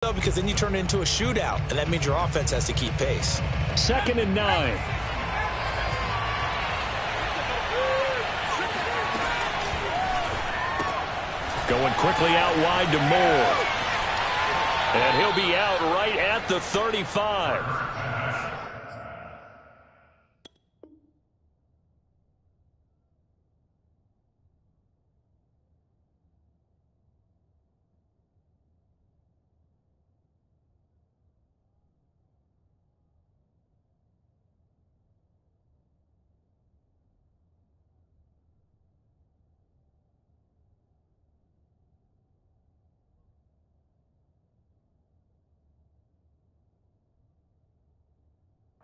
Because then you turn it into a shootout, and that means your offense has to keep pace. 2nd and 9. Going quickly out wide to Moore. And he'll be out right at the 35.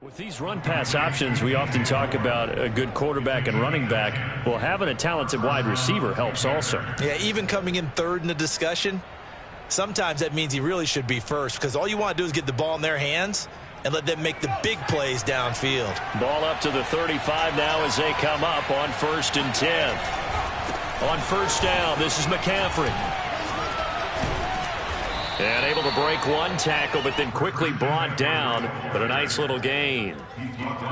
With these run-pass options, we often talk about a good quarterback and running back. Well, having a talented wide receiver helps also. Yeah, even coming in third in the discussion, sometimes that means he really should be first because all you want to do is get the ball in their hands and let them make the big plays downfield. Ball up to the 35 now as they come up on 1st and 10. On 1st down, this is McCaffrey. And able to break one tackle, but then quickly brought down. But a nice little gain.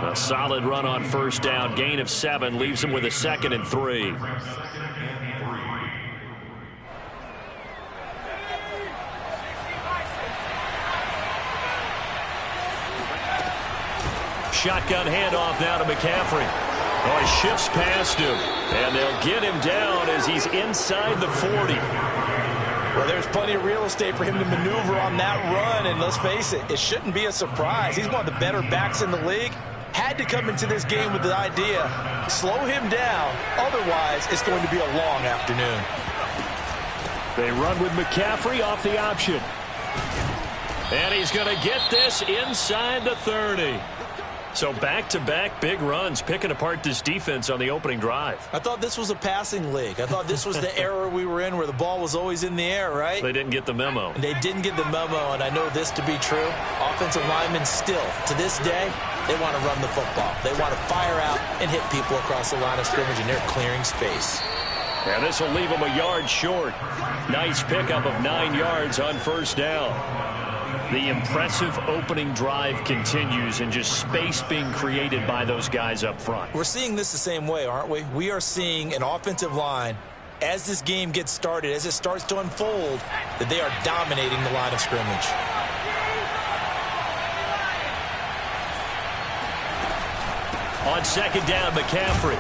A solid run on 1st down. Gain of 7 leaves him with a 2nd and 3. Shotgun handoff now to McCaffrey. Oh, he shifts past him. And they'll get him down as he's inside the 40. Well, there's plenty of real estate for him to maneuver on that run, and let's face it, it shouldn't be a surprise. He's one of the better backs in the league. Had to come into this game with the idea, slow him down, otherwise it's going to be a long afternoon. They run with McCaffrey off the option. And he's going to get this inside the 30. So back-to-back big runs, picking apart this defense on the opening drive. I thought this was a passing league. I thought this was the era we were in where the ball was always in the air, right? They didn't get the memo. And they didn't get the memo, and I know this to be true. Offensive linemen still, to this day, they want to run the football. They want to fire out and hit people across the line of scrimmage, and they're clearing space. And this will leave them a yard short. Nice pickup of 9 yards on 1st down. The impressive opening drive continues and just space being created by those guys up front. We're seeing this the same way, aren't we? We are seeing an offensive line, as this game gets started, as it starts to unfold, that they are dominating the line of scrimmage. On 2nd down, McCaffrey.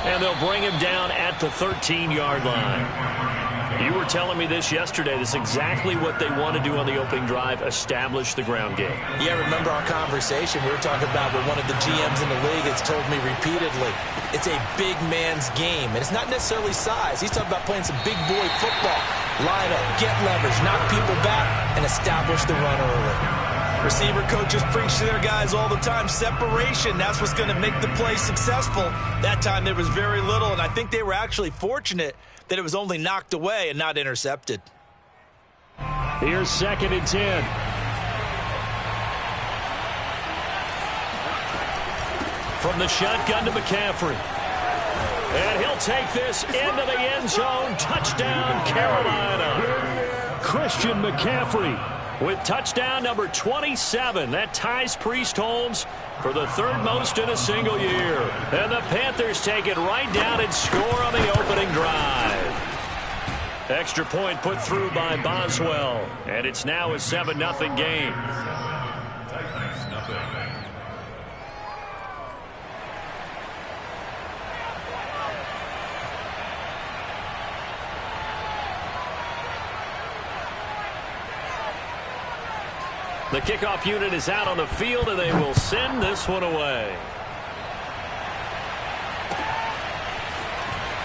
And they'll bring him down at the 13-yard line. You were telling me this yesterday. This is exactly what they want to do on the opening drive, establish the ground game. Yeah, remember our conversation we were talking about with one of the GMs in the league has told me repeatedly, it's a big man's game. And it's not necessarily size. He's talking about playing some big boy football. Line up, get leverage, knock people back, and establish the run early. Receiver coaches preach to their guys all the time. Separation, that's what's going to make the play successful. That time there was very little, and I think they were actually fortunate that it was only knocked away and not intercepted. Here's 2nd and 10. From the shotgun to McCaffrey. And he'll take this into the end zone. Touchdown, Carolina. Christian McCaffrey with touchdown number 27. That ties Priest Holmes for the 3rd most in a single year. And the Panthers take it right down and score on the opening drive. Extra point put through by Boswell. And it's now a 7-0 game. The kickoff unit is out on the field, and they will send this one away.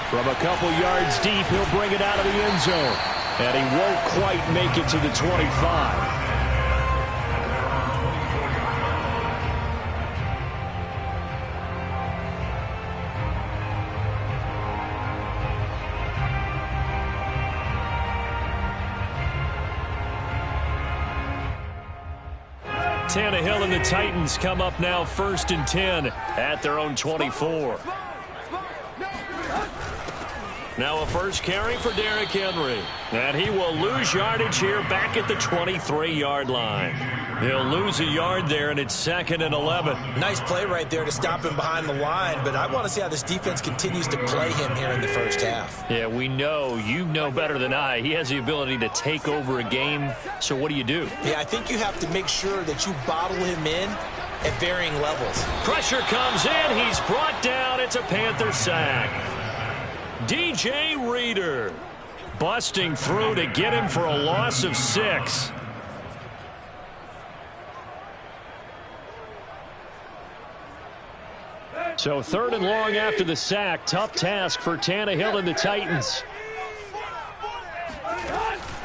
From a couple yards deep, he'll bring it out of the end zone. And he won't quite make it to the 25. Tannehill and the Titans come up now 1st and 10 at their own 24. Now a first carry for Derrick Henry. And he will lose yardage here back at the 23-yard line. He'll lose a yard there, and it's 2nd and 11. Nice play right there to stop him behind the line, but I want to see how this defense continues to play him here in the first half. Yeah, we know. You know better than I. He has the ability to take over a game, so what do you do? Yeah, I think you have to make sure that you bottle him in at varying levels. Pressure comes in. He's brought down. It's a Panther sack. DJ Reader busting through to get him for a loss of 6. So 3rd and long after the sack. Tough task for Tannehill and the Titans.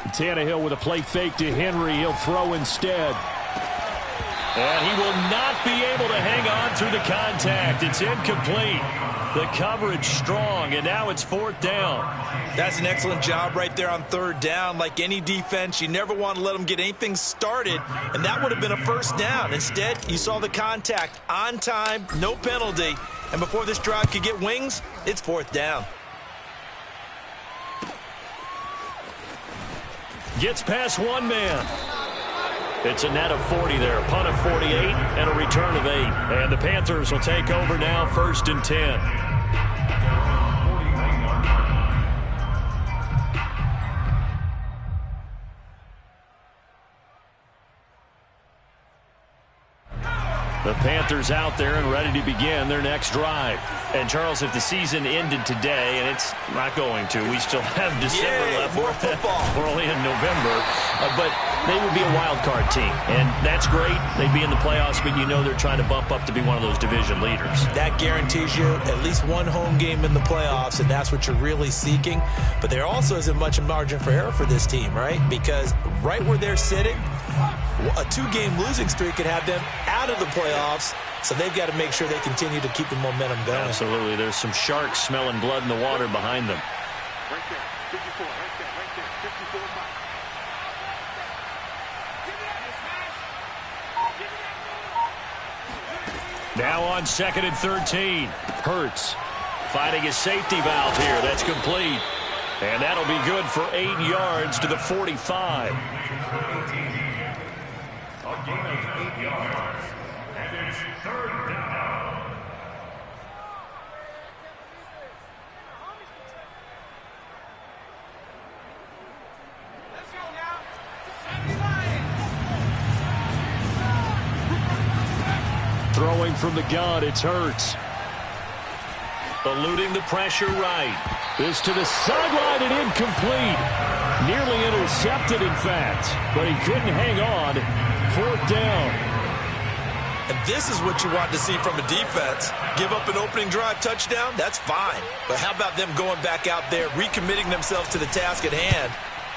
Tannehill with a play fake to Henry. He'll throw instead. And he will not be able to hang on through the contact. It's incomplete. The coverage strong, and now it's 4th down. That's an excellent job right there on 3rd down. Like any defense, you never want to let them get anything started, and that would have been a 1st down. Instead, you saw the contact on time, no penalty, and before this drive could get wings, it's 4th down. Gets past one man. It's a net of 40 there. Punt of 48 and a return of 8. And the Panthers will take over now, 1st and 10. The Panthers out there and ready to begin their next drive. And, Charles, if the season ended today, and it's not going to, we still have December left. More football. We're only in November. But they would be a wild card team. And that's great. They'd be in the playoffs, but you know they're trying to bump up to be one of those division leaders. That guarantees you at least one home game in the playoffs, and that's what you're really seeking. But there also isn't much margin for error for this team, right? Because right where they're sitting, a 2-game losing streak could have them out of the playoffs, so they've got to make sure they continue to keep the momentum going. Absolutely. There's some sharks smelling blood in the water behind them. Right there, 54, right there, 54. Now on 2nd and 13. Hurts finding his safety valve here. That's complete. And that'll be good for 8 yards to the 45. A gain of 8 yards, and it's 3rd down. Let's go now. Throwing from the gun, it's Hurts. Eluding the pressure right. This to the sideline and incomplete. Nearly intercepted, in fact, but he couldn't hang on. 4th down. And this is what you want to see from a defense. Give up an opening drive touchdown, that's fine. But how about them going back out there, recommitting themselves to the task at hand,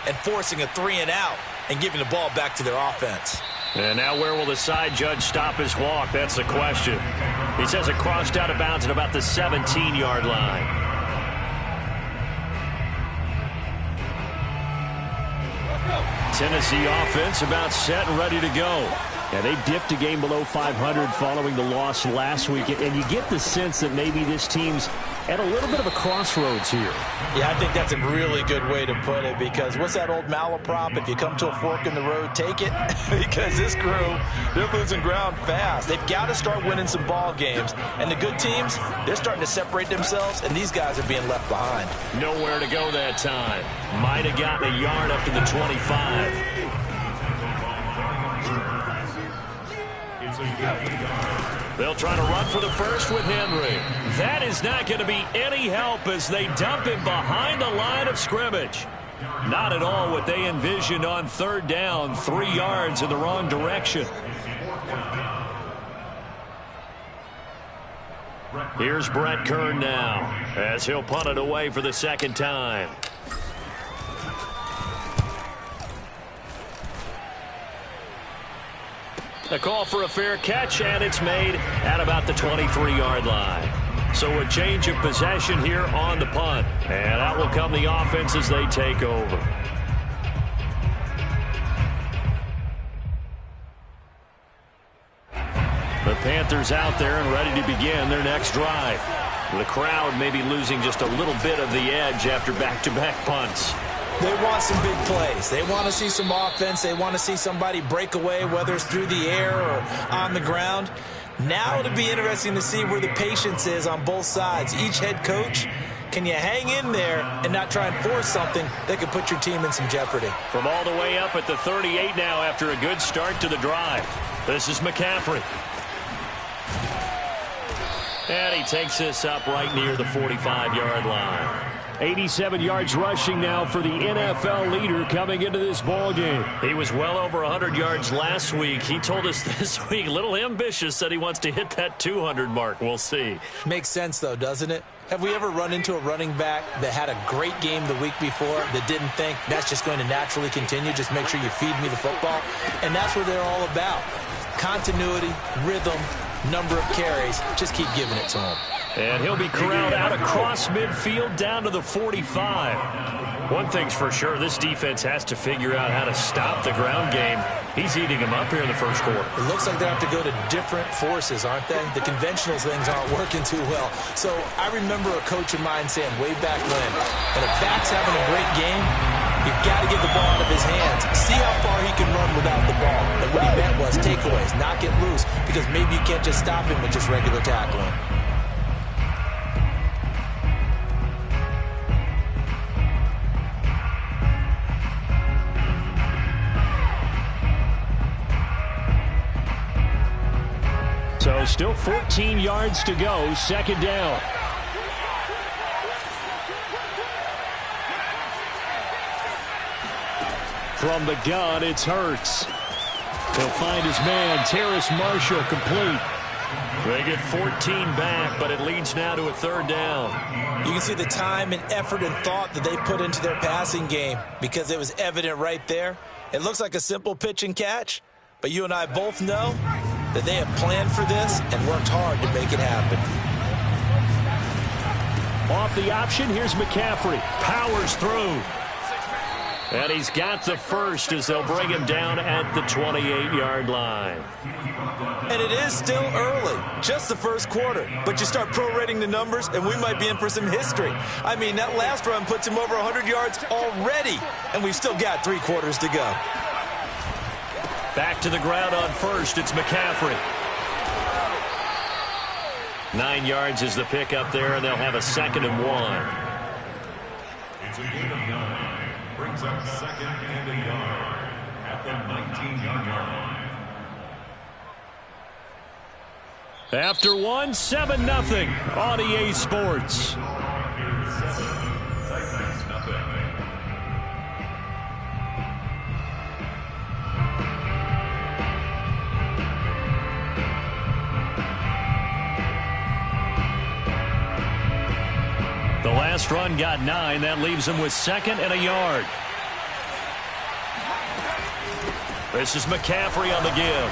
and forcing a 3-and-out and giving the ball back to their offense. And now where will the side judge stop his walk? That's the question. He says it crossed out of bounds at about the 17-yard line. Tennessee offense about set and ready to go. Yeah, they dipped a game below 500 following the loss last week, and you get the sense that maybe this team's at a little bit of a crossroads here. Yeah, I think that's a really good way to put it, because what's that old malaprop? If you come to a fork in the road, take it. Because this crew, they're losing ground fast. They've got to start winning some ball games. And the good teams, they're starting to separate themselves, and these guys are being left behind. Nowhere to go that time. Might have gotten a yard up to the 25. They'll try to run for the first with Henry. That is not going to be any help as they dump him behind the line of scrimmage. Not at all what they envisioned on 3rd down. 3 yards in the wrong direction. Here's Brett Kern now as he'll punt it away for the 2nd time. A call for a fair catch, and it's made at about the 23-yard line. So a change of possession here on the punt. And out will come the offense as they take over. The Panthers out there and ready to begin their next drive. The crowd may be losing just a little bit of the edge after back-to-back punts. They want some big plays. They want to see some offense. They want to see somebody break away, whether it's through the air or on the ground. Now it'll be interesting to see where the patience is on both sides. Each head coach, can you hang in there and not try and force something that could put your team in some jeopardy? From all the way up at the 38 now after a good start to the drive. This is McCaffrey. And he takes this up right near the 45-yard line. 87 yards rushing now for the NFL leader coming into this ball game. He was well over 100 yards last week. He told us this week, a little ambitious, that he wants to hit that 200 mark. We'll see. Makes sense, though, doesn't it? Have we ever run into a running back that had a great game the week before that didn't think that's just going to naturally continue? Just make sure you feed me the football. And that's what they're all about. Continuity, rhythm, number of carries. Just keep giving it to him. And he'll be corralled out across midfield down to the 45. One thing's for sure, this defense has to figure out how to stop the ground game. He's eating them up here in the first quarter. It looks like they have to go to different forces, aren't they? The conventional things aren't working too well. So I remember a coach of mine saying way back when a back's having a great game, you've got to get the ball out of his hands. See how far he can run without the ball. And what he meant was takeaways, not get loose, because maybe you can't just stop him with just regular tackling. So still 14 yards to go, second down. From the gun, it's Hurts. He'll find his man, Terrace Marshall, complete. They get 14 back, but it leads now to a third down. You can see the time and effort and thought that they put into their passing game because it was evident right there. It looks like a simple pitch and catch, but you and I both know that they have planned for this and worked hard to make it happen. Off the option, here's McCaffrey. Powers through. And he's got the first as they'll bring him down at the 28-yard line. And it is still early, just the first quarter. But you start prorating the numbers, and we might be in for some history. I mean, that last run puts him over 100 yards already, and we've still got 3 quarters to go. Back to the ground on first, it's McCaffrey. 9 yards is the pickup there, and they'll have a 2nd and 1. It's a gain of 9. Brings up 2nd and a yard at the 19-yard line. After 1, 7-0 on EA Sports. The last run got 9. That leaves him with 2nd and a yard. This is McCaffrey on the give.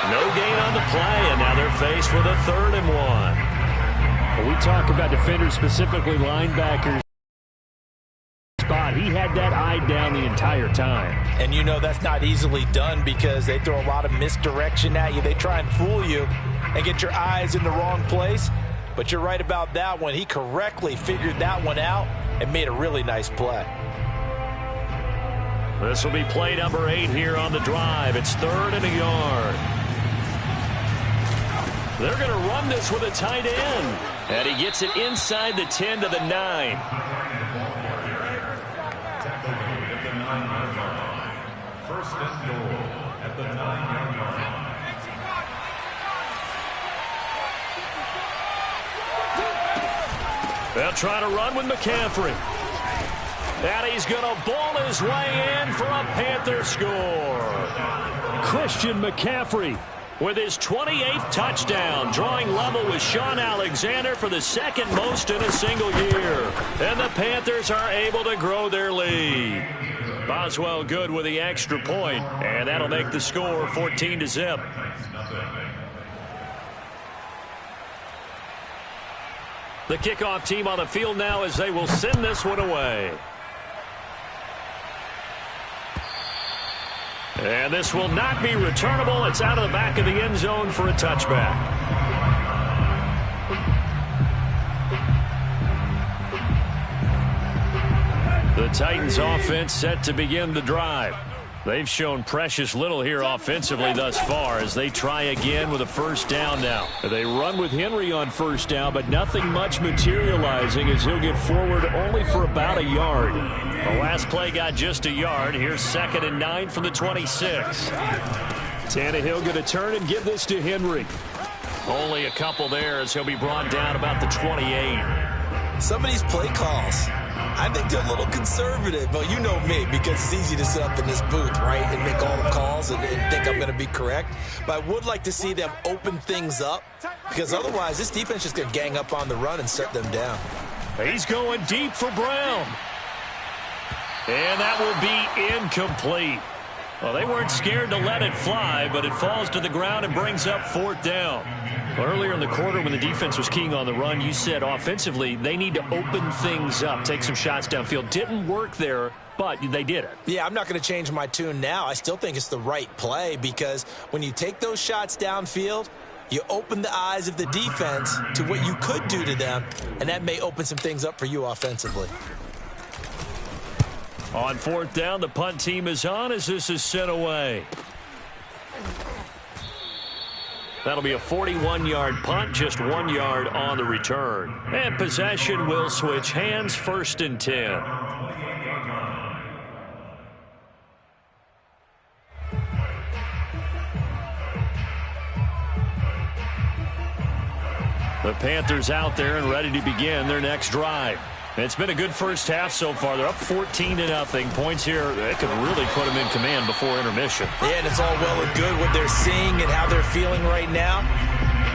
No gain on the play, and now they're faced with a 3rd and 1. When we talk about defenders, specifically linebackers, spot, he had that eye down the entire time. And you know that's not easily done because they throw a lot of misdirection at you. They try and fool you and get your eyes in the wrong place. But you're right about that one. He correctly figured that one out and made a really nice play. This will be play number 8 here on the drive. It's 3rd and a yard. They're going to run this with a tight end. And he gets it inside the 10 to the 9. First and goal at the 9-yard line. They'll try to run with McCaffrey. And he's going to ball his way in for a Panther score. Christian McCaffrey with his 28th touchdown, drawing level with Sean Alexander for the 2nd most in a single year. And the Panthers are able to grow their lead. Boswell good with the extra point, and that'll make the score 14-0. The kickoff team on the field now as they will send this one away. And this will not be returnable. It's out of the back of the end zone for a touchback. The Titans offense set to begin the drive. They've shown precious little here offensively thus far as they try again with a first down now. They run with Henry on first down, but nothing much materializing as he'll get forward only for about a yard. The last play got just a yard. Here's 2nd and 9 from the 26. Tannehill going to turn and give this to Henry. Only a couple there as he'll be brought down about the 28. Some of these play calls, I think they're a little conservative. Well, you know me, because it's easy to sit up in this booth, right, and make all the calls and think I'm going to be correct. But I would like to see them open things up, because otherwise this defense is just going to gang up on the run and shut them down. He's going deep for Brown. And that will be incomplete. Well, they weren't scared to let it fly, but it falls to the ground and brings up 4th down. Well, earlier in the quarter when the defense was keying on the run, you said offensively they need to open things up, take some shots downfield. Didn't work there, but they did it. Yeah, I'm not going to change my tune now. I still think it's the right play because when you take those shots downfield, you open the eyes of the defense to what you could do to them, and that may open some things up for you offensively. On 4th down, the punt team is on as this is sent away. That'll be a 41-yard punt, just 1 yard on the return. And possession will switch hands, 1st and 10. The Panthers out there and ready to begin their next drive. It's been a good first half so far. They're up 14-0. Points here that could really put them in command before intermission. Yeah, and it's all well and good what they're seeing and how they're feeling right now.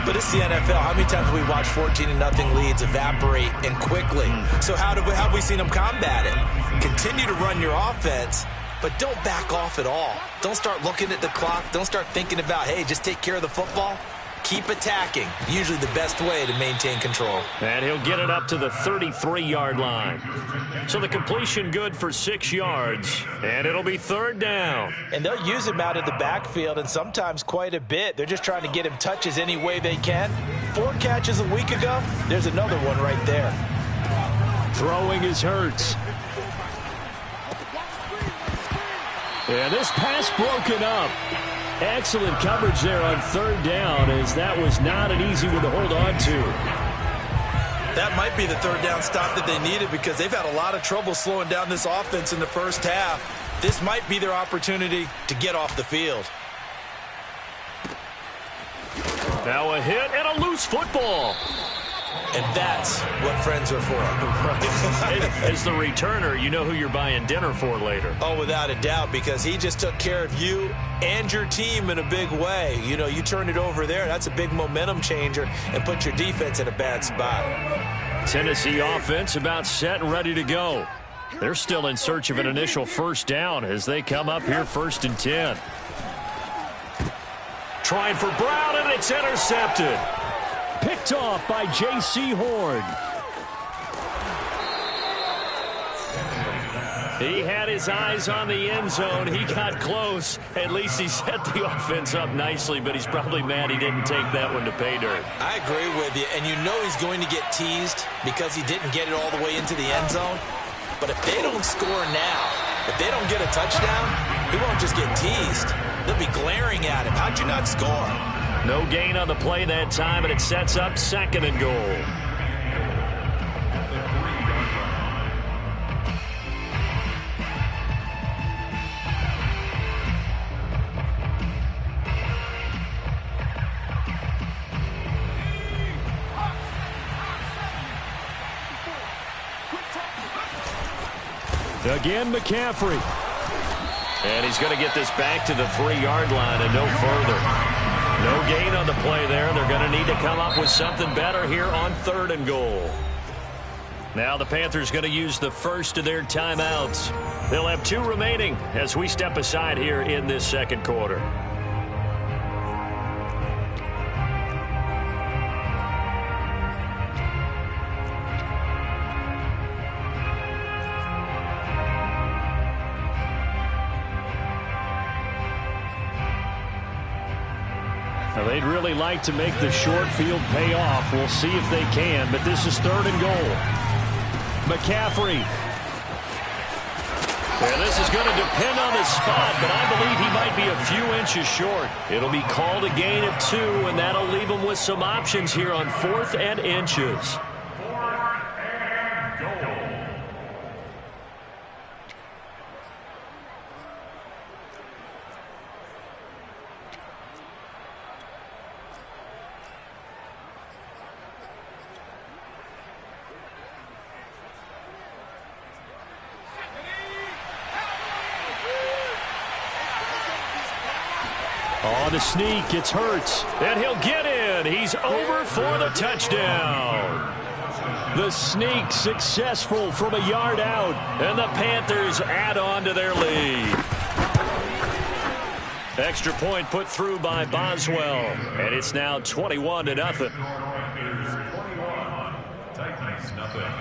But it's the NFL. How many times have we watched 14-0 leads evaporate and quickly? So how have we seen them combat it? Continue to run your offense, but don't back off at all. Don't start looking at the clock. Don't start thinking about, hey, just take care of the football. Keep attacking. Usually the best way to maintain control. And he'll get it up to the 33-yard line. So the completion good for 6 yards. And it'll be 3rd down. And they'll use him out of the backfield and sometimes quite a bit. They're just trying to get him touches any way they can. 4 catches a week ago. There's another one right there. Throwing is Hurts. And this pass broken up. Excellent coverage there on 3rd down as that was not an easy one to hold on to. That might be the 3rd down stop that they needed because they've had a lot of trouble slowing down this offense in the first half. This might be their opportunity to get off the field. Now a hit and a loose football. And that's what friends are for. As the returner, you know who you're buying dinner for later. Oh, without a doubt, because he just took care of you and your team in a big way. You know, you turn it over there, that's a big momentum changer and put your defense in a bad spot. Tennessee offense about set and ready to go. They're still in search of an initial first down as they come up here 1st and 10. Trying for Brown, and it's intercepted. Picked off by J.C. Horn. He had his eyes on the end zone. He got close. At least he set the offense up nicely, but he's probably mad he didn't take that one to pay dirt. I agree with you, and you know he's going to get teased because he didn't get it all the way into the end zone. But if they don't score now, if they don't get a touchdown, he won't just get teased. They'll be glaring at him. How'd you not score? No gain on the play that time, and it sets up 2nd and goal. Again, McCaffrey. And he's going to get this back to the 3-yard line and no further. No gain on the play there. They're going to need to come up with something better here on 3rd and goal. Now the Panthers going to use the first of their timeouts. They'll have 2 remaining as we step aside here in this 2nd quarter. Now, they'd really like to make the short field pay off. We'll see if they can, but this is 3rd and goal. McCaffrey. And this is going to depend on the spot, but I believe he might be a few inches short. It'll be called a gain of 2, and that'll leave him with some options here on 4th and inches. On the sneak, it's Hurts, and he'll get in. He's over for the touchdown. The sneak successful from a yard out, and the Panthers add on to their lead. Extra point put through by Boswell, and it's now 21-0. Titans nothing.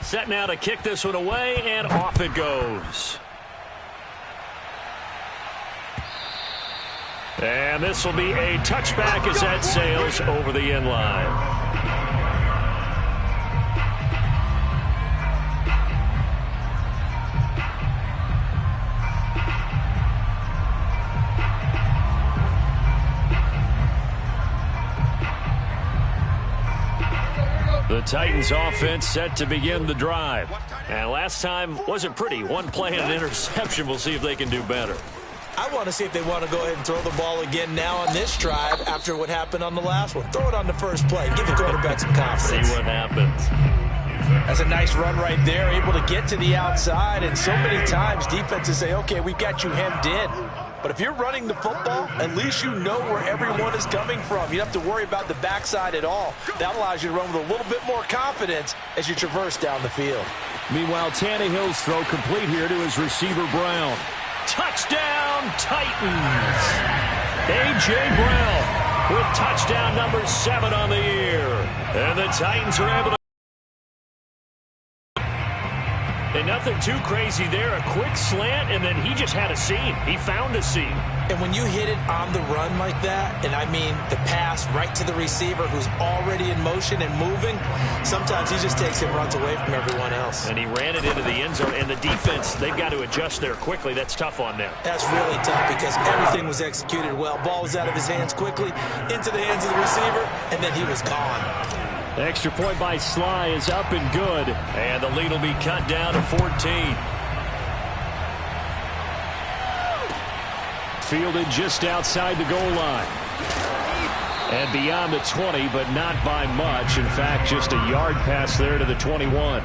Set now to kick this one away, and off it goes. And this will be a touchback as that sails over the end line. The Titans offense set to begin the drive. And last time wasn't pretty. One play and an interception. We'll see if they can do better. I want to see if they want to go ahead and throw the ball again now on this drive after what happened on the last one. Throw it on the first play. Give the quarterback some confidence. See what happens. That's a nice run right there, able to get to the outside. And so many times defenses say, okay, we've got you hemmed in. But if you're running the football, at least you know where everyone is coming from. You don't have to worry about the backside at all. That allows you to run with a little bit more confidence as you traverse down the field. Meanwhile, Tannehill's throw complete here to his receiver, Brown. Touchdown, Titans! A.J. Brown with touchdown number 7 on the year. And the Titans are able to... And nothing too crazy there. A quick slant, and then he just had a seam. He found a seam. And when you hit it on the run like that, and I mean the pass right to the receiver who's already in motion and moving, sometimes he just takes and runs away from everyone else. And he ran it into the end zone. And the defense, they've got to adjust there quickly. That's tough on them. That's really tough because everything was executed well. Ball was out of his hands quickly, into the hands of the receiver, and then he was gone. The extra point by Sly is up and good. And the lead will be cut down to 14. Fielded just outside the goal line. And beyond the 20, but not by much. In fact, just a yard pass there to the 21.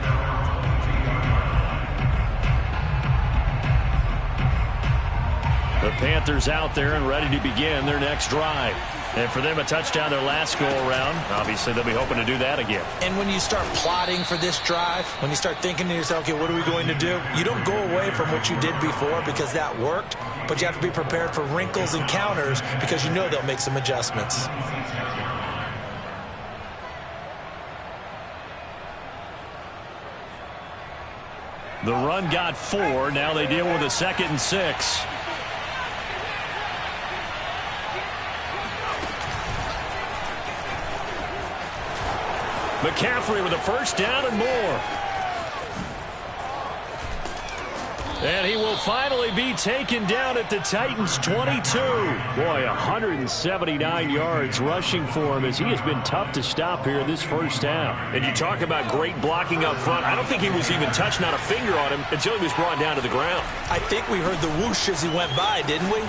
The Panthers out there and ready to begin their next drive. And for them, a touchdown their last go-around. Obviously, they'll be hoping to do that again. And when you start plotting for this drive, when you start thinking to yourself, okay, what are we going to do? You don't go away from what you did before because that worked, but you have to be prepared for wrinkles and counters because you know they'll make some adjustments. The run got 4. Now they deal with a 2nd and 6. McCaffrey with a first down and more. And he will finally be taken down at the Titans' 22. Boy, 179 yards rushing for him as he has been tough to stop here in this first half. And you talk about great blocking up front. I don't think he was even touched, not a finger on him, until he was brought down to the ground. I think we heard the whoosh as he went by, didn't we?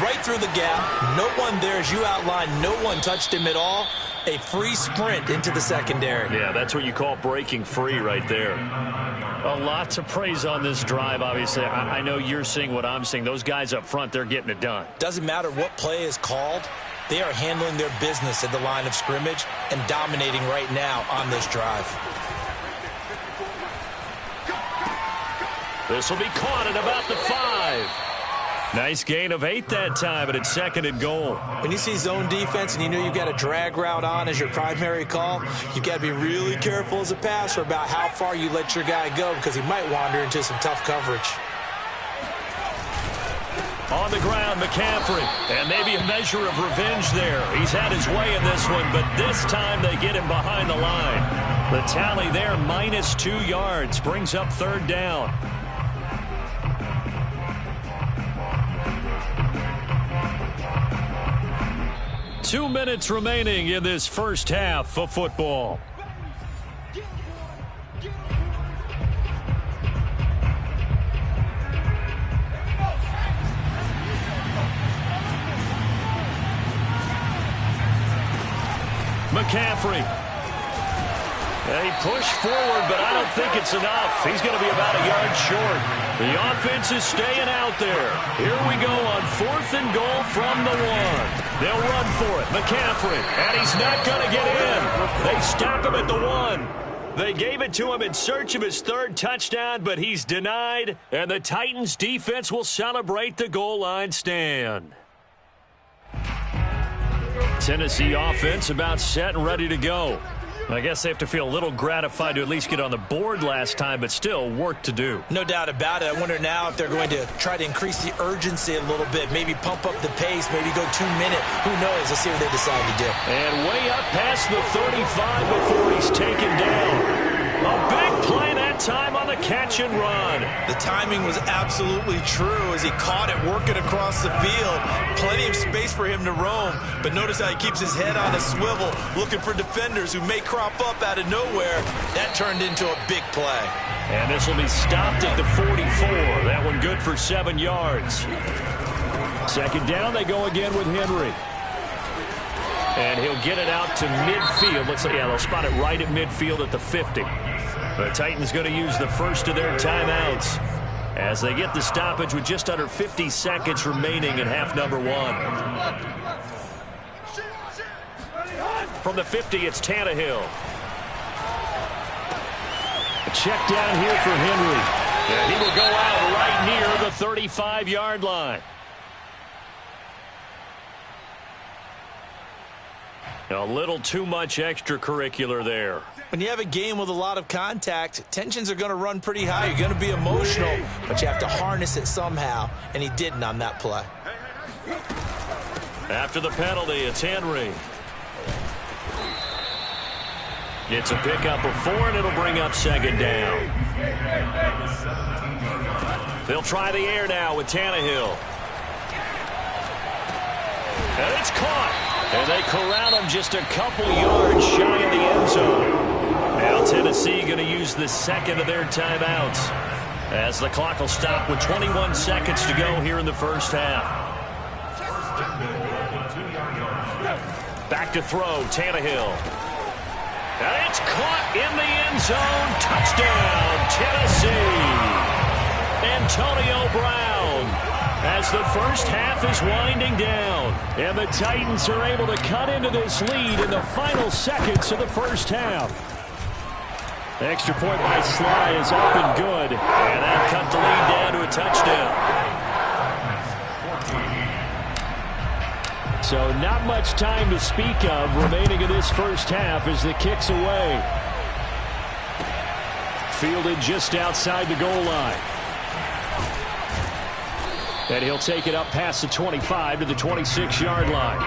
Right through the gap. No one there, as you outlined. No one touched him at all. A free sprint into the secondary. Yeah, that's what you call breaking free right there. A lot to praise on this drive, obviously. I know you're seeing what I'm seeing. Those guys up front, they're getting it done. Doesn't matter what play is called. They are handling their business at the line of scrimmage and dominating right now on this drive. This will be caught at about the 5. Nice gain of 8 that time, but it's 2nd and goal. When you see zone defense and you know you've got a drag route on as your primary call, you've got to be really careful as a passer about how far you let your guy go because he might wander into some tough coverage. On the ground, McCaffrey. And maybe a measure of revenge there. He's had his way in this one, but this time they get him behind the line. The tally there, -2 yards, brings up 3rd down. Two minutes remaining in this first half of football. McCaffrey. He pushed forward, but I don't think it's enough. He's going to be about a yard short. The offense is staying out there. Here we go on 4th and goal from the 1. They'll run for it. McCaffrey, and he's not going to get in. They stop him at the 1. They gave it to him in search of his 3rd touchdown, but he's denied, and the Titans defense will celebrate the goal line stand. Tennessee offense about set and ready to go. I guess they have to feel a little gratified to at least get on the board last time, but still work to do. No doubt about it. I wonder now if they're going to try to increase the urgency a little bit, maybe pump up the pace, maybe go 2-minute. Who knows? Let's see what they decide to do. And way up past the 35 before he's taken down. A big play that time on the catch and run. The timing was absolutely true as he caught it working across the field. Plenty of space for him to roam, but notice how he keeps his head on a swivel, looking for defenders who may crop up out of nowhere. That turned into a big play. And this will be stopped at the 44. That one good for 7 yards. 2nd down, they go again with Henry. And he'll get it out to midfield. Looks like, yeah, they'll spot it right at midfield at the 50. The Titans going to use the first of their timeouts as they get the stoppage with just under 50 seconds remaining in half number 1. From the 50, it's Tannehill. A check down here for Henry. And he will go out right near the 35-yard line. A little too much extracurricular there. When you have a game with a lot of contact, tensions are going to run pretty high. You're going to be emotional, but you have to harness it somehow, and he didn't on that play. After the penalty, it's Henry. It's a pickup of 4, and it'll bring up 2nd down. They'll try the air now with Tannehill. And it's caught. And they corral him just a couple yards shy of the end zone. Now Tennessee going to use the 2nd of their timeouts as the clock will stop with 21 seconds to go here in the first half. Back to throw, Tannehill. And it's caught in the end zone. Touchdown, Tennessee. Antonio Brown. As the first half is winding down. And the Titans are able to cut into this lead in the final seconds of the first half. The extra point by Sly is up and good. And that cut the lead down to a touchdown. So not much time to speak of remaining in this first half as the kick's away. Fielded just outside the goal line. And he'll take it up past the 25 to the 26-yard line.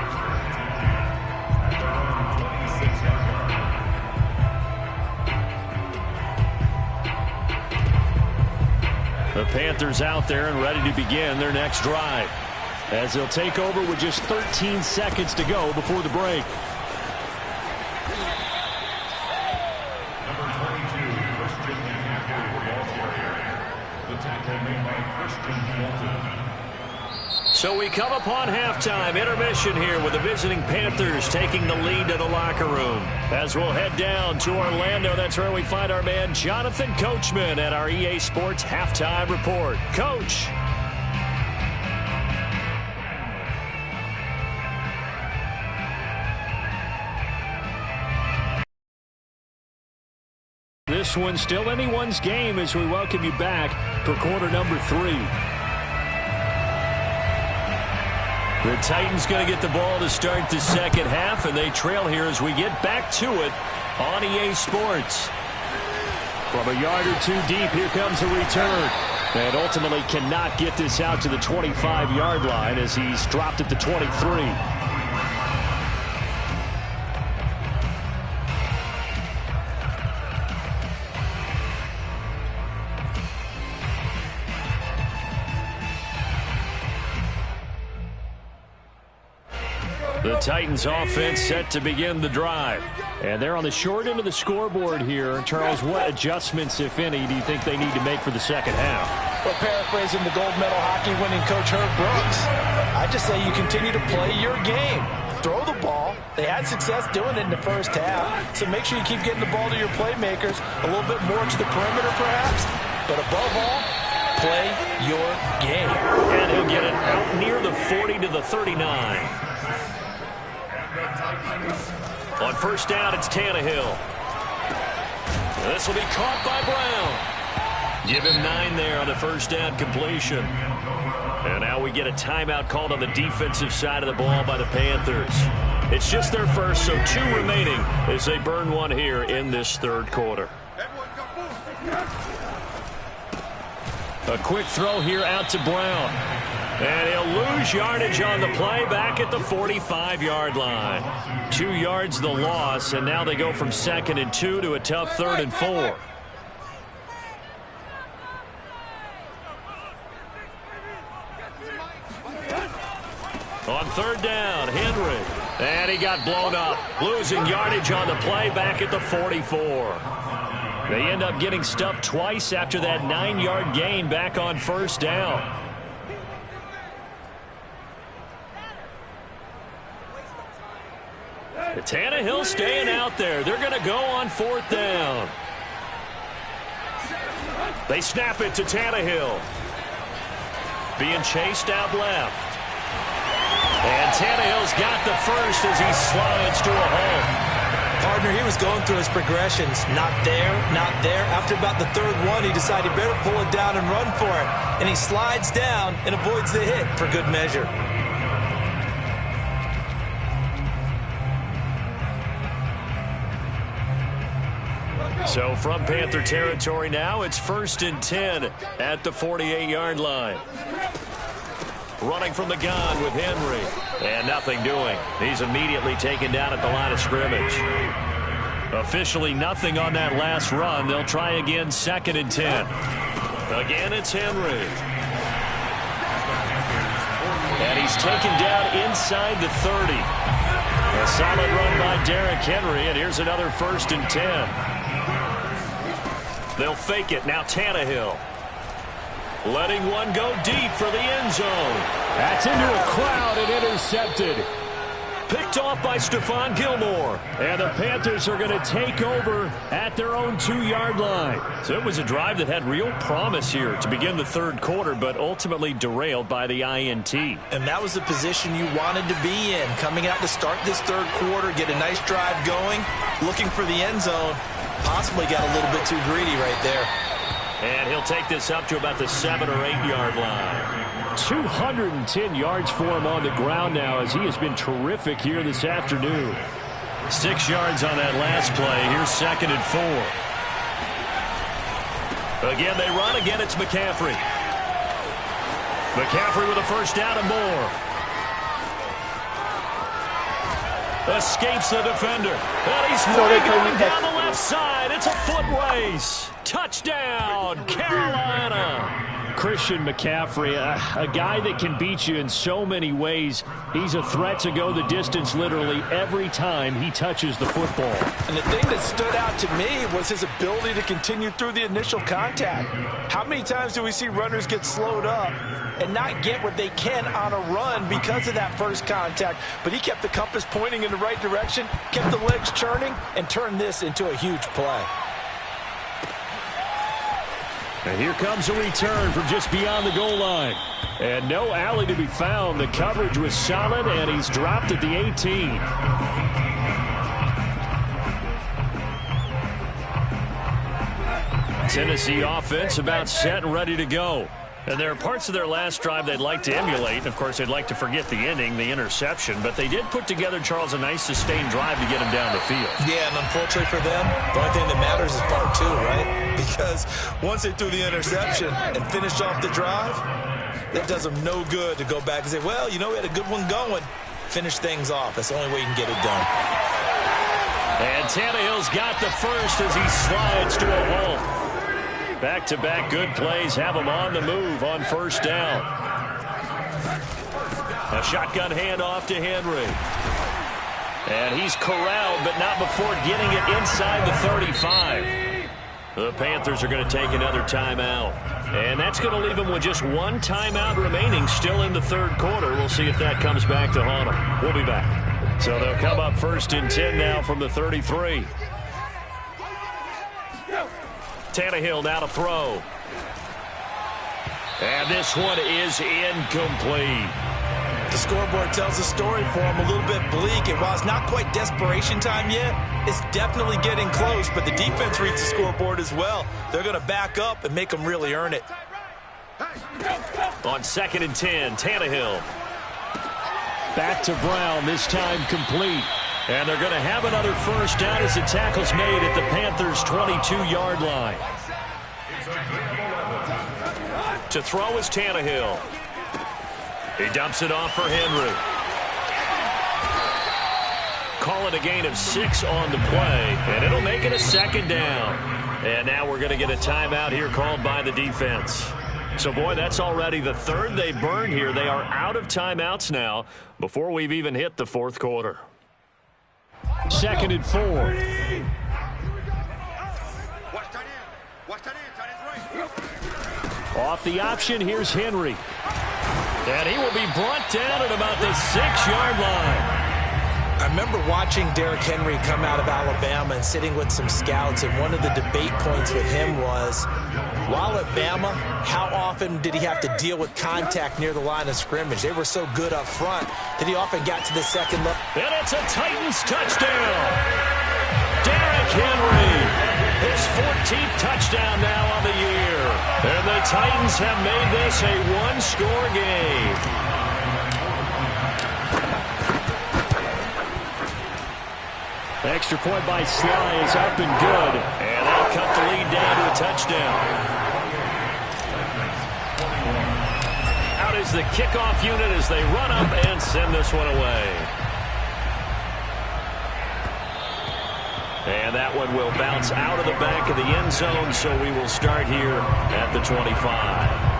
The Panthers out there and ready to begin their next drive, as they'll take over with just 13 seconds to go before the break. Number 22, Christian McCaffrey, ball carrier. The tackle made by Christian Fulton. So we come upon halftime intermission here with the visiting Panthers taking the lead to the locker room. As we'll head down to Orlando, that's where we find our man Jonathan Coachman at our EA Sports Halftime Report. Coach. This one's still anyone's game as we welcome you back for quarter number 3. The Titans going to get the ball to start the second half, and they trail here as we get back to it on EA Sports. From a yard or two deep, here comes a return. And ultimately cannot get this out to the 25-yard line as he's dropped at the 23. The Titans offense set to begin the drive. And they're on the short end of the scoreboard here. Charles, what adjustments, if any, do you think they need to make for the second half? Well, paraphrasing the gold medal hockey winning coach Herb Brooks, I just say you continue to play your game. Throw the ball. They had success doing it in the first half, so make sure you keep getting the ball to your playmakers, a little bit more to the perimeter perhaps, but above all, play your game. And he'll get it out near the 40 to the 39. On first down, it's Tannehill. This will be caught by Brown. Give him 9 there on the first down completion. And now we get a timeout called on the defensive side of the ball by the Panthers. It's just their first, so 2 remaining as they burn one here in this third quarter. A quick throw here out to Brown. And he'll lose yardage on the play back at the 45-yard line. 2 yards the loss, and now they go from 2nd and 2 to a tough 3rd and 4. On third down, Henry. And he got blown up. Losing yardage on the play back at the 44. They end up getting stuffed twice after that 9-yard gain back on first down. Tannehill staying out there. They're going to go on 4th down. They snap it to Tannehill. Being chased out left. And Tannehill's got the first as he slides to a hole. Partner, he was going through his progressions. Not there, not there. After about the 3rd one, he decided he better pull it down and run for it. And he slides down and avoids the hit for good measure. So from Panther territory now, it's 1st and 10 at the 48-yard line. Running from the gun with Henry. And nothing doing. He's immediately taken down at the line of scrimmage. Officially nothing on that last run. They'll try again 2nd and 10. Again, it's Henry. And he's taken down inside the 30. A solid run by Derrick Henry, and here's another 1st and 10. They'll fake it. Now Tannehill. Letting one go deep for the end zone. That's into a crowd and intercepted. Picked off by Stephon Gilmore. And the Panthers are going to take over at their own 2-yard line. So it was a drive that had real promise here to begin the third quarter, but ultimately derailed by the INT. And that was the position you wanted to be in. Coming out to start this third quarter, get a nice drive going, looking for the end zone. Possibly got a little bit too greedy right there. And he'll take this up to about the 7 or 8-yard line. 210 yards for him on the ground now as he has been terrific here this afternoon. 6 yards on that last play. Here's 2nd and 4. Again, they run. Again, it's McCaffrey. McCaffrey with a first down and more. Escapes the defender. And he's going down the left side. It's a foot race. Touchdown, Carolina. Christian McCaffrey, a guy that can beat you in so many ways. He's a threat to go the distance literally every time he touches the football. And the thing that stood out to me was his ability to continue through the initial contact. How many times do we see runners get slowed up and not get what they can on a run because of that first contact? But he kept the compass pointing in the right direction, kept the legs churning, and turned this into a huge play. And here comes a return from just beyond the goal line. And no alley to be found. The coverage was solid, and he's dropped at the 18. Tennessee offense about set and ready to go. And there are parts of their last drive they'd like to emulate. And, of course, they'd like to forget the ending, the interception. But they did put together, Charles, a nice sustained drive to get them down the field. Yeah, and unfortunately for them, the only thing that matters is part two, right? Because once they threw the interception and finished off the drive, that does them no good to go back and say, well, you know, we had a good one going. Finish things off. That's the only way you can get it done. And Tannehill's got the first as he slides to a halt. Back-to-back good plays have him on the move on first down. A shotgun handoff to Henry. And he's corralled, but not before getting it inside the 35. The Panthers are going to take another timeout. And that's going to leave them with just one timeout remaining still in the third quarter. We'll see if that comes back to haunt them. We'll be back. So they'll come up 1st and 10 now from the 33. Tannehill now to throw. And this one is incomplete. The scoreboard tells the story for him, a little bit bleak. And while it's not quite desperation time yet, it's definitely getting close. But the defense reads the scoreboard as well. They're going to back up and make them really earn it. On 2nd and 10, Tannehill. Back to Brown, this time complete. And they're going to have another first down as the tackle's made at the Panthers' 22-yard line. To throw is Tannehill. He dumps it off for Henry. Call it a gain of 6 on the play, and it'll make it a 2nd down. And now we're going to get a timeout here called by the defense. So, boy, that's already the third they burned here. They are out of timeouts now before we've even hit the fourth quarter. 2nd and 4. Off the option, here's Henry. And he will be brought down at about the 6-yard line. I remember watching Derrick Henry come out of Alabama and sitting with some scouts, and one of the debate points with him was, while at Bama, how often did he have to deal with contact near the line of scrimmage? They were so good up front that he often got to the second level. And it's a Titans touchdown. Derrick Henry, his 14th touchdown now on the year. And the Titans have made this a one-score game. Extra point by Sly is up and good. And they'll cut the lead down to a touchdown. Out is the kickoff unit as they run up and send this one away. And that one will bounce out of the back of the end zone, so we will start here at the 25.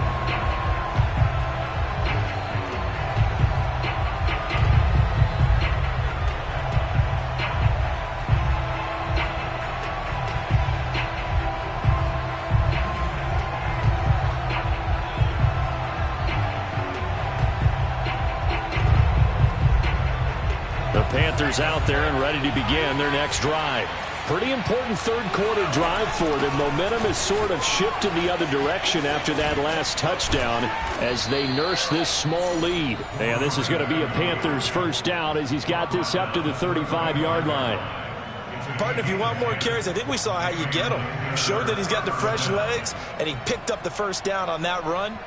Panthers out there and ready to begin their next drive. Pretty important third quarter drive for them. Momentum has sort of shifted the other direction after that last touchdown as they nurse this small lead. And this is going to be a Panthers first down as he's got this up to the 35-yard line. Partner, if you want more carries, I think we saw how you get him. Showed that he's got the fresh legs, and he picked up the first down on that run.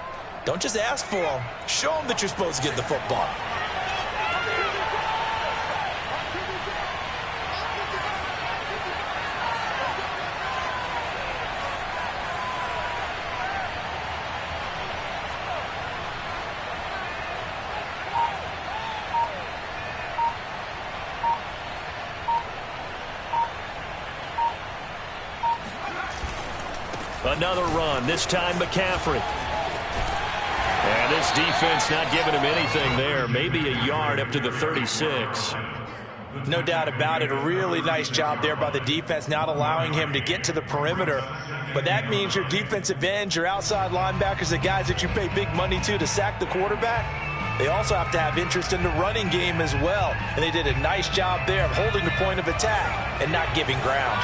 Don't just ask for him. Show him that you're supposed to get the football. Another run, this time McCaffrey. And this defense not giving him anything there. Maybe a yard up to the 36. No doubt about it. A really nice job there by the defense, not allowing him to get to the perimeter. But that means your defensive ends, your outside linebackers, the guys that you pay big money to sack the quarterback, they also have to have interest in the running game as well. And they did a nice job there of holding the point of attack and not giving ground.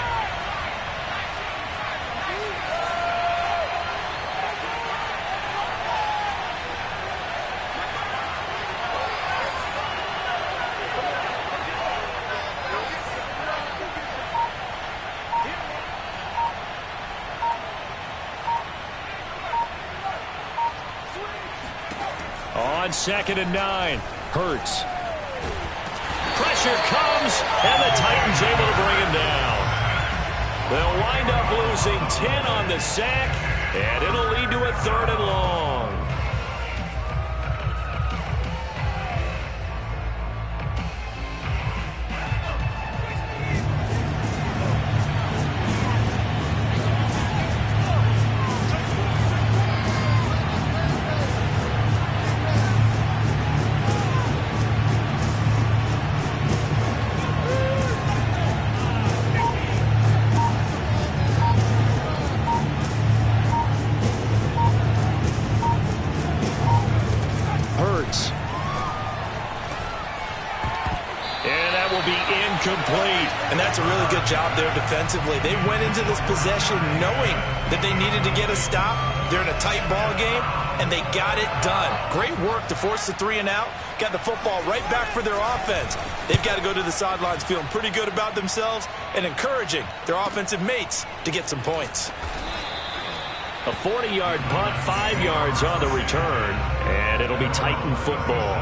on 2nd and 9. Hurts. Pressure comes, and the Titans able to bring him down. They'll wind up losing 10 on the sack, and it'll lead to a 3rd and long. Complete. And that's a really good job there defensively. They went into this possession knowing that they needed to get a stop. They're in a tight ball game, and they got it done. Great work to force the 3 and out. Got the football right back for their offense. They've got to go to the sidelines feeling pretty good about themselves and encouraging their offensive mates to get some points. A 40-yard punt, 5 yards on the return, and it'll be Titan football.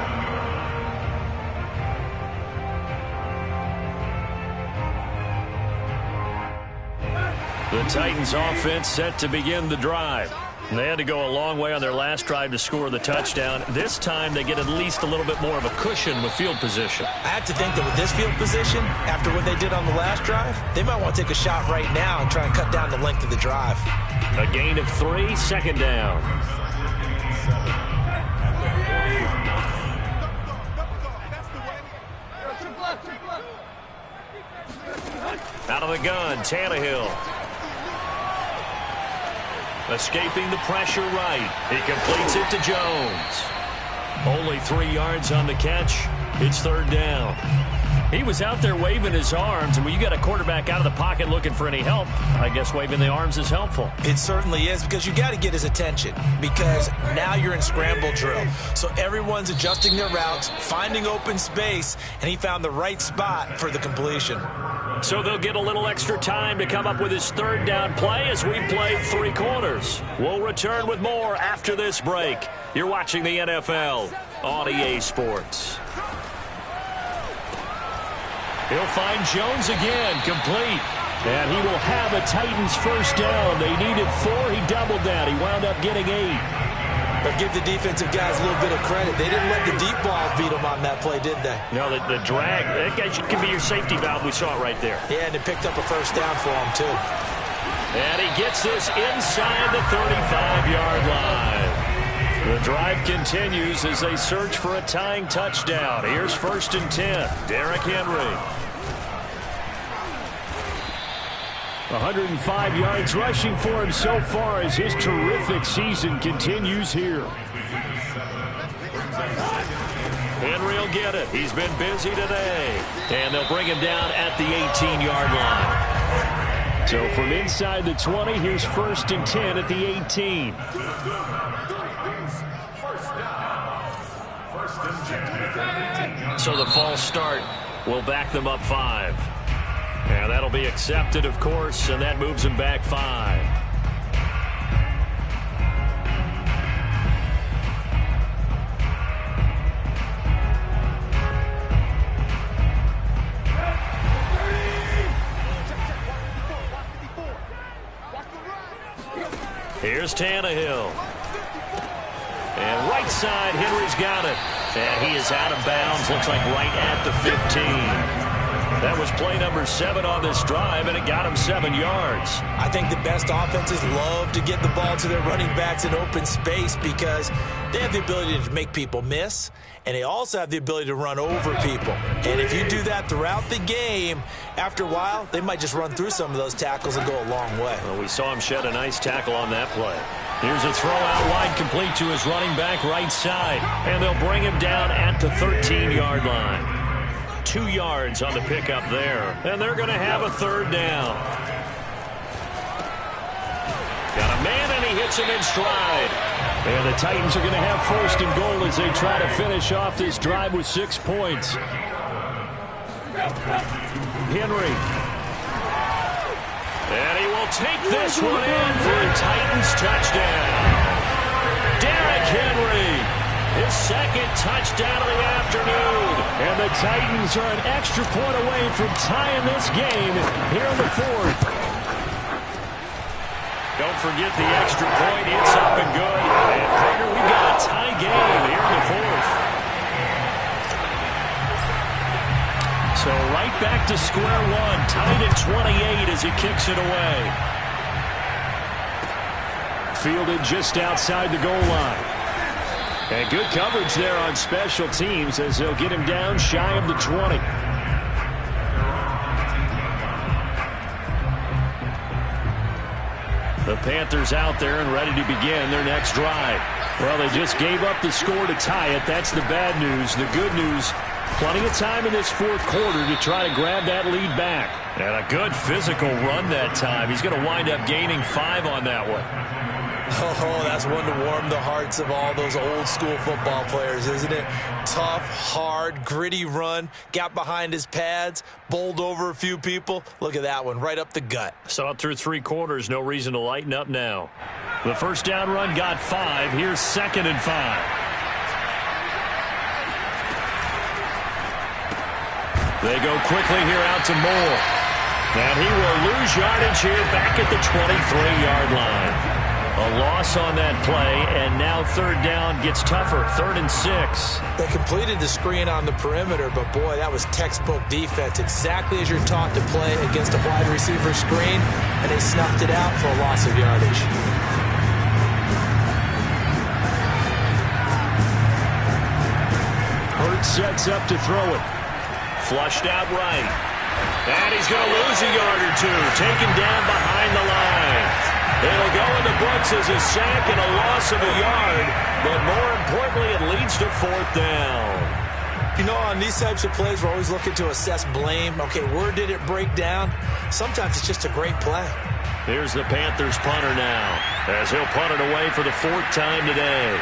The Titans offense set to begin the drive. They had to go a long way on their last drive to score the touchdown. This time they get at least a little bit more of a cushion with field position. I have to think that with this field position, after what they did on the last drive, they might want to take a shot right now and try and cut down the length of the drive. A gain of 3, 2nd down. Out of the gun, Tannehill. Escaping the pressure right. He completes it to Jones. Only 3 yards on the catch. It's 3rd down. He was out there waving his arms, and when you got a quarterback out of the pocket looking for any help, I guess waving the arms is helpful. It certainly is, because you got to get his attention, because now you're in scramble drill. So everyone's adjusting their routes, finding open space, and he found the right spot for the completion. So they'll get a little extra time to come up with his 3rd down play as we play 3 quarters. We'll return with more after this break. You're watching the NFL on EA Sports. He'll find Jones again, complete. And he will have a Titans 1st down. They needed 4. He doubled that. He wound up getting 8. But give the defensive guys a little bit of credit. They didn't let the deep ball beat them on that play, did they? No, the drag, that guy can be your safety valve. We saw it right there. Yeah, and it picked up a 1st down for him, too. And he gets this inside the 35-yard line. The drive continues as they search for a tying touchdown. Here's 1st and 10. Derrick Henry. 105 yards rushing for him so far as his terrific season continues here. Henry will get it. He's been busy today. And they'll bring him down at the 18-yard line. So from inside the 20, here's 1st and 10 at the 18. So the false start will back them up 5. And that'll be accepted, of course, and that moves him back 5. Here's Tannehill. And right side, Henry's got it. And he is out of bounds, looks like right at the 15. That was play number 7 on this drive, and it got him 7 yards. I think the best offenses love to get the ball to their running backs in open space because they have the ability to make people miss, and they also have the ability to run over people. And if you do that throughout the game, after a while, they might just run through some of those tackles and go a long way. Well, we saw him shed a nice tackle on that play. Here's a throw out wide complete to his running back right side, and they'll bring him down at the 13-yard line. 2 yards on the pickup there, and they're going to have a 3rd down. Got a man, and he hits him in stride. And the Titans are going to have 1st and goal as they try to finish off this drive with 6 points. Henry. And he will take this one in for a Titans touchdown. Derrick Henry, his 2nd touchdown of the afternoon. And the Titans are an extra point away from tying this game here in the fourth. Don't forget the extra point. It's up and good. And Carter, we've got a tie game here in the fourth. So right back to square one. Tied at 28 as he kicks it away. Fielded just outside the goal line. And good coverage there on special teams as they'll get him down shy of the 20. The Panthers out there and ready to begin their next drive. Well, they just gave up the score to tie it. That's the bad news. The good news, plenty of time in this fourth quarter to try to grab that lead back. And a good physical run that time. He's going to wind up gaining 5 on that one. Oh, that's one to warm the hearts of all those old school football players, isn't it? Tough, hard, gritty run, got behind his pads, bowled over a few people. Look at that one, right up the gut. Saw it through 3 quarters, no reason to lighten up now. The first down run got 5. Here's 2nd and 5. They go quickly here out to Moore. And he will lose yardage here back at the 23-yard line. A loss on that play, and now 3rd down gets tougher. 3rd and 6. They completed the screen on the perimeter, but boy, that was textbook defense. Exactly as you're taught to play against a wide receiver screen, and they snuffed it out for a loss of yardage. Hurts sets up to throw it. Flushed out right. And he's going to lose a yard or 2. Taken down behind the line. It'll go in the books as a sack and a loss of a yard. But more importantly, it leads to 4th down. You know, on these types of plays, we're always looking to assess blame. Okay, where did it break down? Sometimes it's just a great play. Here's the Panthers punter now, as he'll punt it away for the 4th time today.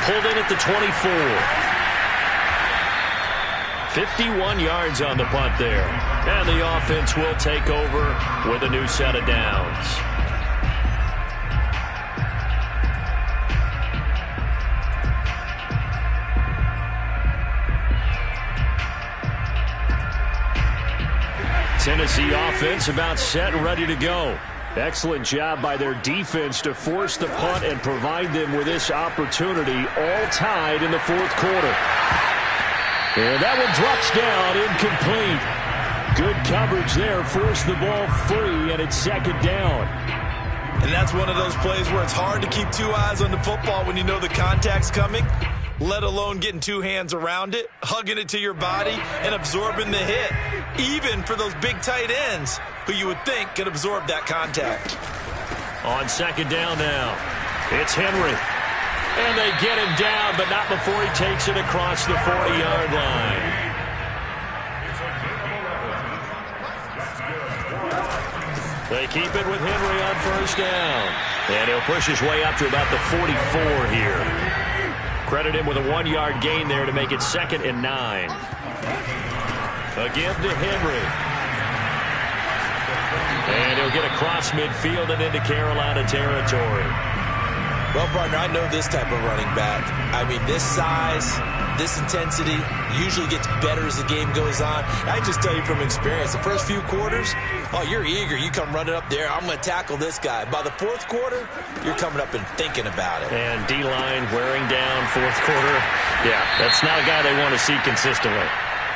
Pulled in at the 24. 51 yards on the punt there. And the offense will take over with a new set of downs. Tennessee offense about set and ready to go. Excellent job by their defense to force the punt and provide them with this opportunity, all tied in the 4th quarter. And that one drops down, incomplete. Good coverage there, forced the ball free, and it's 2nd down. And that's one of those plays where it's hard to keep 2 eyes on the football when you know the contact's coming, let alone getting 2 hands around it, hugging it to your body, and absorbing the hit, even for those big tight ends who you would think could absorb that contact. On 2nd down now, it's Henry. And they get him down, but not before he takes it across the 40-yard line. They keep it with Henry on 1st down. And he'll push his way up to about the 44 here. Credit him with a 1-yard gain there to make it 2nd and 9. Again to Henry. And he'll get across midfield and into Carolina territory. Well, partner, I know this type of running back. I mean, this size, this intensity usually gets better as the game goes on. I just tell you from experience, the first few quarters, oh, you're eager. You come running up there. I'm going to tackle this guy. By the 4th quarter, you're coming up and thinking about it. And D-line wearing down 4th quarter. Yeah, that's not a guy they want to see consistently.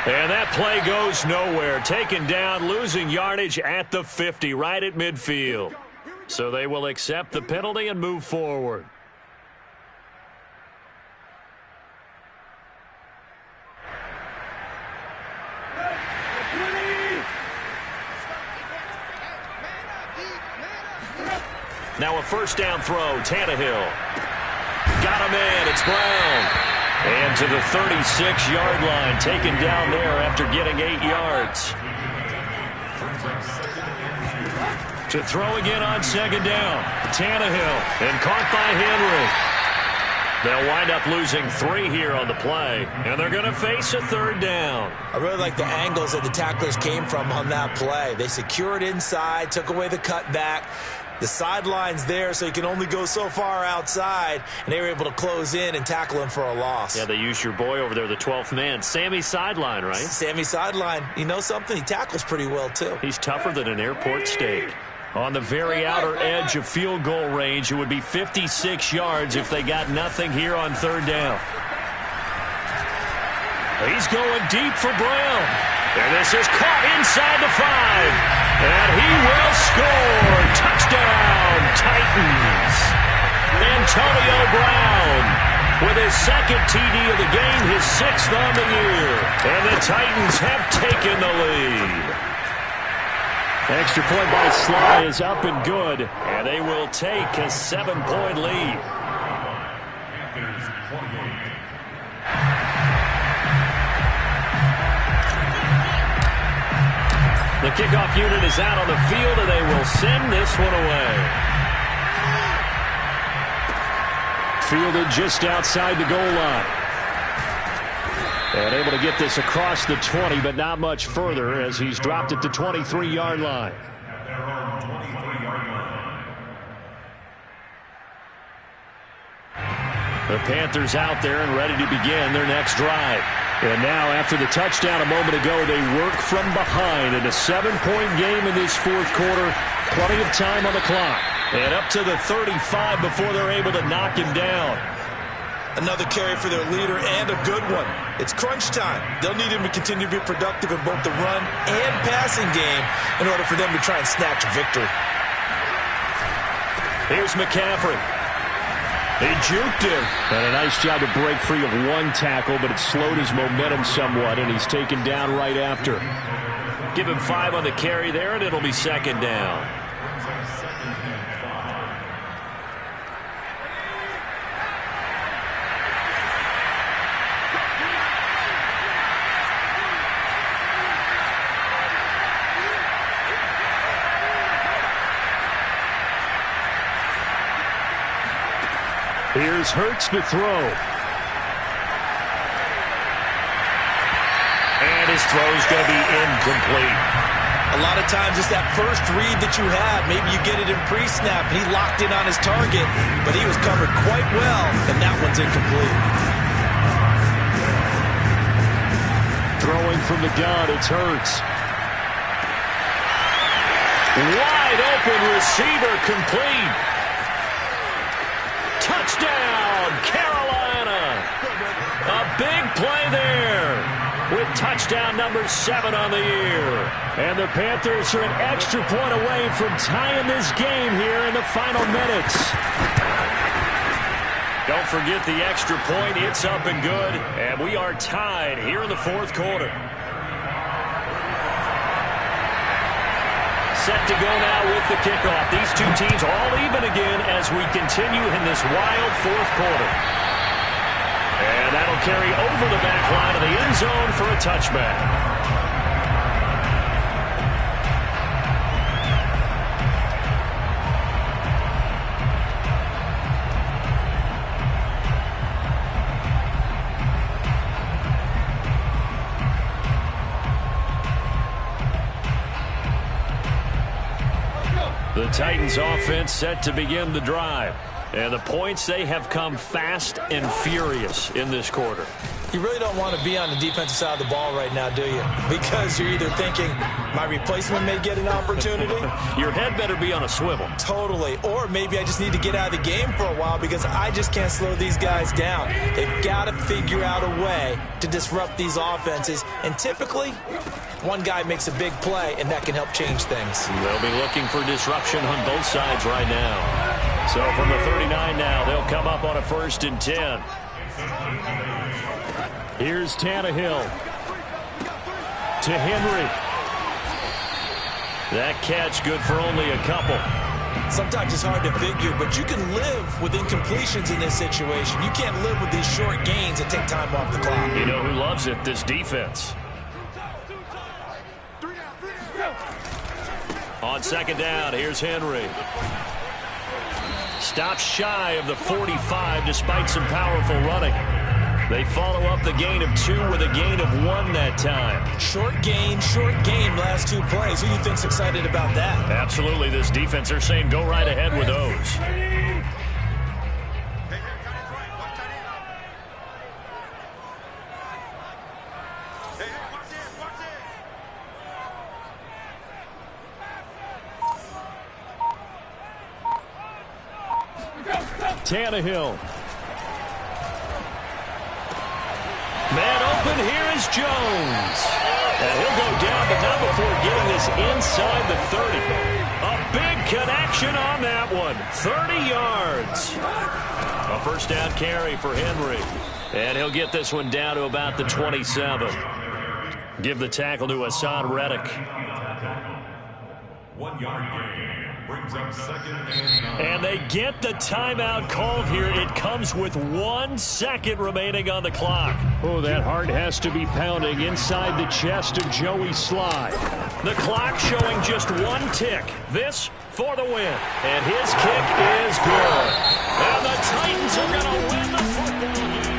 And that play goes nowhere. Taken down, losing yardage at the 50, right at midfield. So they will accept the penalty and move forward. Now a 1st down throw, Tannehill. Got him in, it's Brown. And to the 36-yard line, taken down there after getting 8 yards. To throw again on 2nd down. Tannehill, and caught by Henry. They'll wind up losing 3 here on the play, and they're going to face a 3rd down. I really like the angles that the tacklers came from on that play. They secured inside, took away the cutback. The sideline's there, so he can only go so far outside, and they were able to close in and tackle him for a loss. Yeah, they used your boy over there, the 12th man. Sammy Sideline, right? Sammy Sideline. You know something? He tackles pretty well, too. He's tougher than an airport steak. On the very outer edge of field goal range, it would be 56 yards if they got nothing here on third down. He's going deep for Brown. And this is caught inside the 5. And he will score. Touchdown, Titans. Antonio Brown with his second TD of the game, his 6th on the year. And the Titans have taken the lead. Extra point by Sly is up and good. And they will take a 7-point lead. The kickoff unit is out on the field, and they will send this one away. Fielded just outside the goal line. And able to get this across the 20, but not much further as he's dropped it to 23-yard line. The Panthers out there and ready to begin their next drive. And now, after the touchdown a moment ago, they work from behind in a 7-point game in this fourth quarter. Plenty of time on the clock. And up to the 35 before they're able to knock him down. Another carry for their leader and a good one. It's crunch time. They'll need him to continue to be productive in both the run and passing game in order for them to try and snatch a victory. Here's McCaffrey. They juked him. And a nice job to break free of one tackle, but it slowed his momentum somewhat, and he's taken down right after. Give him 5 on the carry there, and it'll be second down. Here's Hurts to throw. And his throw's going to be incomplete. A lot of times it's that first read that you have. Maybe you get it in pre-snap, and he locked in on his target, but he was covered quite well, and that one's incomplete. Throwing from the gun, it's Hurts. Wide open receiver, complete. Touchdown, Carolina. A big play there with touchdown number 7 on the year. And the Panthers are an extra point away from tying this game here in the final minutes. Don't forget the extra point. It's up and good. And we are tied here in the fourth quarter. Set to go now with the kickoff. These two teams all even again as we continue in this wild fourth quarter. And that'll carry over the back line of the end zone for a touchback. The Titans offense set to begin the drive. And the points, they have come fast and furious in this quarter. You really don't want to be on the defensive side of the ball right now, do you? Because you're either thinking, my replacement may get an opportunity. Your head better be on a swivel. Totally. Or maybe I just need to get out of the game for a while because I just can't slow these guys down. They've got to figure out a way to disrupt these offenses. And typically, one guy makes a big play, and that can help change things. They'll be looking for disruption on both sides right now. So from the 39 now, they'll come up on a 1st and 10. Here's Tannehill to Henry. That catch good for only a couple. Sometimes it's hard to figure, but you can live with incompletions in this situation. You can't live with these short gains that take time off the clock. You know who loves it? This defense. On 2nd down, here's Henry. Stops shy of the 45 despite some powerful running. They follow up the gain of 2 with a gain of 1 that time. Short game, last 2 plays. Who do you think's excited about that? Absolutely, this defense are saying go right ahead with those. Tannehill. Man open, here is Jones. And he'll go down, but not before getting this inside the 30. A big connection on that one. 30 yards. A first down carry for Henry. And he'll get this one down to about the 27. Give the tackle to Hassan Reddick. 1 yard gain. Brings up 2nd and 9. And they get the timeout called here. It comes with 1 second remaining on the clock. Oh, that heart has to be pounding inside the chest of Joey Sly. The clock showing just 1 tick. This for the win. And his kick is good. And the Titans are going to win the football game.